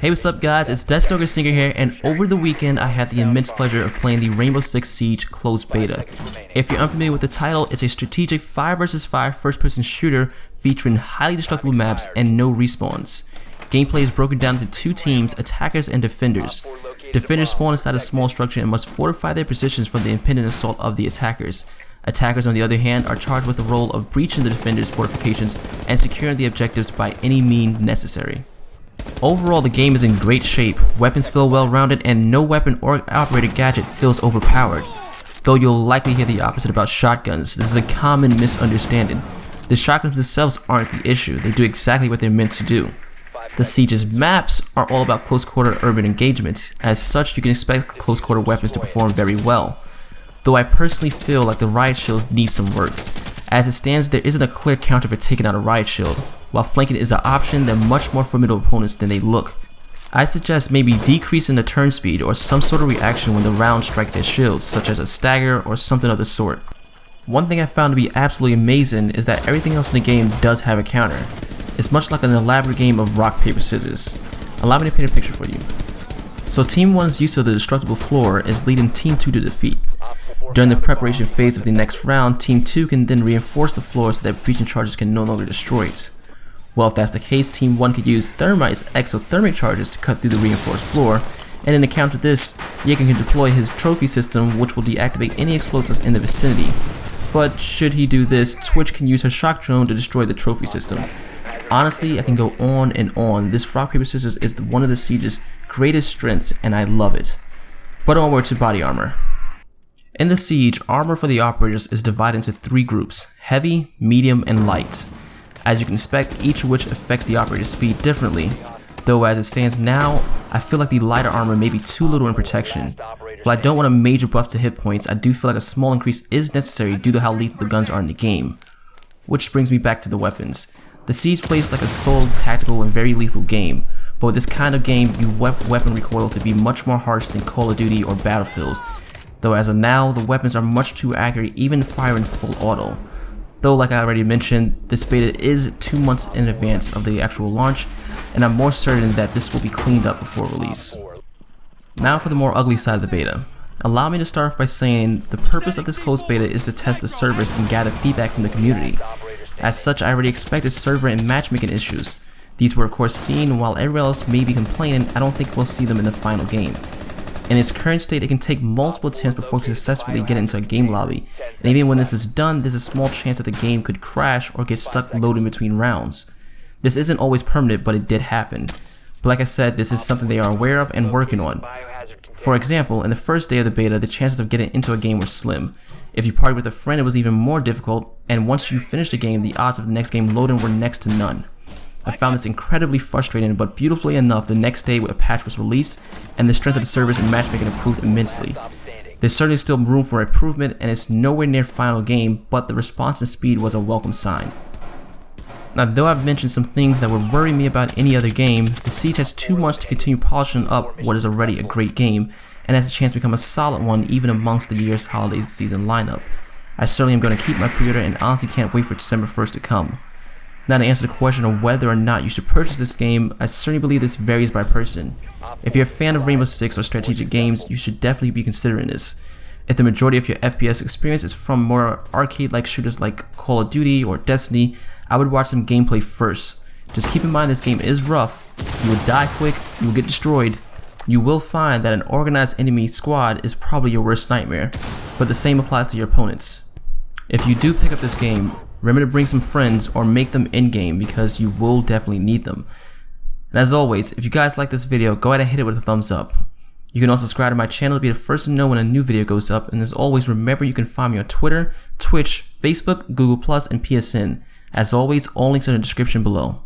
Hey, what's up guys, it's Deathstalker Singer here, and over the weekend I had the immense pleasure of playing the Rainbow Six Siege closed beta. If you're unfamiliar with the title, it's a strategic 5 vs 5 first-person shooter featuring highly destructible maps and no respawns. Gameplay is broken down into two teams, attackers and defenders. Defenders spawn inside a small structure and must fortify their positions from the impending assault of the attackers. Attackers, on the other hand, are charged with the role of breaching the defenders' fortifications and securing the objectives by any means necessary. Overall, the game is in great shape, weapons feel well-rounded, and no weapon or operated gadget feels overpowered. Though you'll likely hear the opposite about shotguns, this is a common misunderstanding. The shotguns themselves aren't the issue, they do exactly what they're meant to do. The Siege's maps are all about close-quarter urban engagements. As such, you can expect close-quarter weapons to perform very well. Though I personally feel like the riot shields need some work. As it stands, there isn't a clear counter for taking out a riot shield. While flanking is an option, they're much more formidable opponents than they look. I suggest maybe decreasing the turn speed or some sort of reaction when the rounds strike their shields, such as a stagger or something of the sort. One thing I found to be absolutely amazing is that everything else in the game does have a counter. It's much like an elaborate game of rock, paper, scissors. Allow me to paint a picture for you. So Team 1's use of the destructible floor is leading Team 2 to defeat. During the preparation phase of the next round, Team 2 can then reinforce the floor so that breaching charges can no longer destroy it. Well, if that's the case, Team 1 could use Thermite's exothermic charges to cut through the reinforced floor, and then to counter this, Jaeger can deploy his trophy system, which will deactivate any explosives in the vicinity. But should he do this, Twitch can use her shock drone to destroy the trophy system. Honestly, I can go on and on. This rock, paper, scissors is one of the Siege's greatest strengths, and I love it. But onward to body armor. In the Siege, armor for the operators is divided into three groups: heavy, medium, and light. As you can expect, each of which affects the operator's speed differently, though as it stands now, I feel like the lighter armor may be too little in protection. While I don't want a major buff to hit points, I do feel like a small increase is necessary due to how lethal the guns are in the game. Which brings me back to the weapons. The Siege plays like a stole, tactical, and very lethal game, but with this kind of game, you want weapon recoil to be much more harsh than Call of Duty or Battlefield, though as of now, the weapons are much too accurate even firing full auto. Though, like I already mentioned, this beta is 2 months in advance of the actual launch, and I'm more certain that this will be cleaned up before release. Now for the more ugly side of the beta. Allow me to start off by saying the purpose of this closed beta is to test the servers and gather feedback from the community. As such, I already expected server and matchmaking issues. These were of course seen, and while everyone else may be complaining, I don't think we'll see them in the final game. In its current state, it can take multiple attempts before successfully getting into a game lobby, and even when this is done, there's a small chance that the game could crash or get stuck loading between rounds. This isn't always permanent, but it did happen. But like I said, this is something they are aware of and working on. For example, in the first day of the beta, the chances of getting into a game were slim. If you partied with a friend, it was even more difficult, and once you finished the game, the odds of the next game loading were next to none. I found this incredibly frustrating, but beautifully enough, the next day a patch was released, and the strength of the servers and matchmaking improved immensely. There's certainly still room for improvement, and it's nowhere near final game, but the response and speed was a welcome sign. Now, though I've mentioned some things that would worry me about any other game, the Siege has 2 months to continue polishing up what is already a great game, and has a chance to become a solid one even amongst the year's holiday season lineup. I certainly am going to keep my pre-order and honestly can't wait for December 1st to come. Now, to answer the question of whether or not you should purchase this game, I certainly believe this varies by person. If you're a fan of Rainbow Six or strategic games, you should definitely be considering this. If the majority of your FPS experience is from more arcade-like shooters like Call of Duty or Destiny, I would watch some gameplay first. Just keep in mind this game is rough, you will die quick, you will get destroyed. You will find that an organized enemy squad is probably your worst nightmare, but the same applies to your opponents. If you do pick up this game, remember to bring some friends or make them in-game because you will definitely need them. And as always, if you guys like this video, go ahead and hit it with a thumbs up. You can also subscribe to my channel to be the first to know when a new video goes up, and as always, remember you can find me on Twitter, Twitch, Facebook, Google+, and PSN. As always, all links are in the description below.